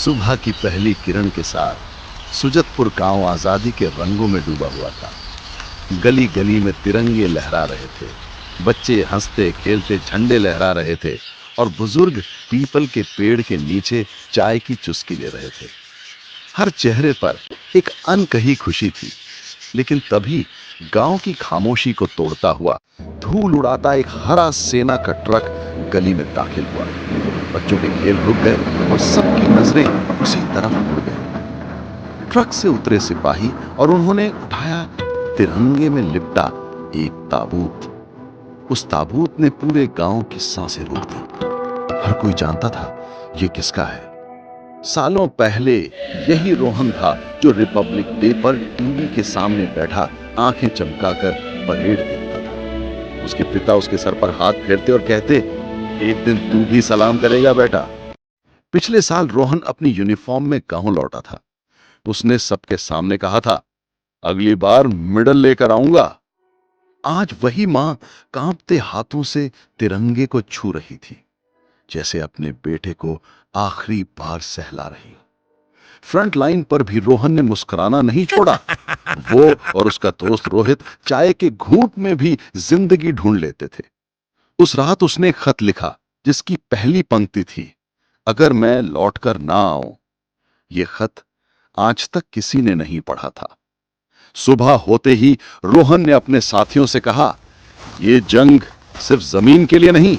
सुबह की पहली किरण के साथ सुजतपुर गांव आजादी के रंगों में डूबा हुआ था। गली गली में तिरंगे लहरा रहे थे, बच्चे हंसते खेलते झंडे लहरा रहे थे और बुजुर्ग पीपल के पेड़ के नीचे चाय की चुस्की ले रहे थे। हर चेहरे पर एक अनकही खुशी थी। लेकिन तभी गांव की खामोशी को तोड़ता हुआ धूल उड़ाता एक हरा सेना का ट्रक गली में दाखिल हुआ। बच्चों के खेल रुक गए और सबकी नजरें उसी तरफ मुड़ गई। ट्रक से उतरे सिपाही और उन्होंने उठाया तिरंगे में लिपटा एक ताबूत। उस ताबूत ने पूरे गांव की सांसें रोक दी। हर कोई जानता था ये किसका है। सालों पहले यही रोहन था जो रिपब्लिक डे पर टीवी के सामने बैठा आंखें चमकाकर परेड देखता था। उसके पिता उसके सर पर हाथ फेरते और कहते, एक दिन तू भी सलाम करेगा बेटा। पिछले साल रोहन अपनी यूनिफॉर्म में गांव लौटा था। उसने सबके सामने कहा था, अगली बार मेडल लेकर आऊंगा। आज वही मां कांपते हाथों से तिरंगे को छू रही थी, जैसे अपने बेटे को आखिरी बार सहला रही। फ्रंट लाइन पर भी रोहन ने मुस्कुराना नहीं छोड़ा। वो और उसका दोस्त रोहित चाय के घूंट में भी जिंदगी ढूंढ लेते थे। उस रात उसने एक खत लिखा जिसकी पहली पंक्ति थी, अगर मैं लौटकर ना आऊं। यह खत आज तक किसी ने नहीं पढ़ा था। सुबह होते ही रोहन ने अपने साथियों से कहा, यह जंग सिर्फ जमीन के लिए नहीं,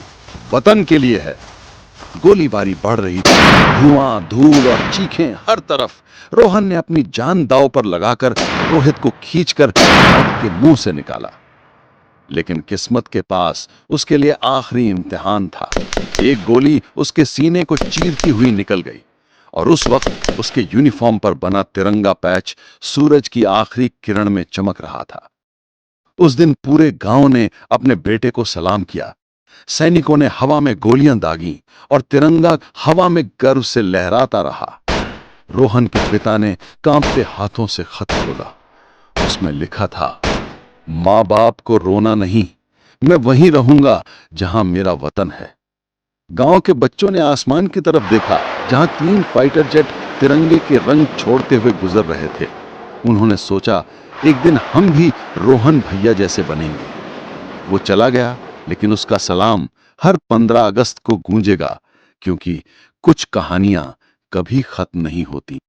वतन के लिए है। गोलीबारी बढ़ रही थी, धुआं, धूल और चीखें हर तरफ। रोहन ने अपनी जान दांव पर लगाकर रोहित को खींचकर मौत के मुंह से निकाला। लेकिन किस्मत के पास उसके लिए आखिरी इम्तिहान था। एक गोली उसके सीने को चीरती हुई निकल गई और उस वक्त उसके यूनिफॉर्म पर बना तिरंगा पैच सूरज की आखिरी किरण में चमक रहा था। उस दिन पूरे गांव ने अपने बेटे को सलाम किया। सैनिकों ने हवा में गोलियां दागी और तिरंगा हवा में गर्व से लहराता रहा। रोहन के पिता ने कांपते हाथों से खत खोला। उसमें लिखा था, मां बाप को रोना नहीं, मैं वहीं रहूंगा जहां मेरा वतन है। गांव के बच्चों ने आसमान की तरफ देखा, जहां 3 फाइटर जेट तिरंगे के रंग छोड़ते हुए गुजर रहे थे। उन्होंने सोचा, एक दिन हम भी रोहन भैया जैसे बनेंगे। वो चला गया, लेकिन उसका सलाम हर 15 अगस्त को गूंजेगा, क्योंकि कुछ कहानियां कभी खत्म नहीं होती।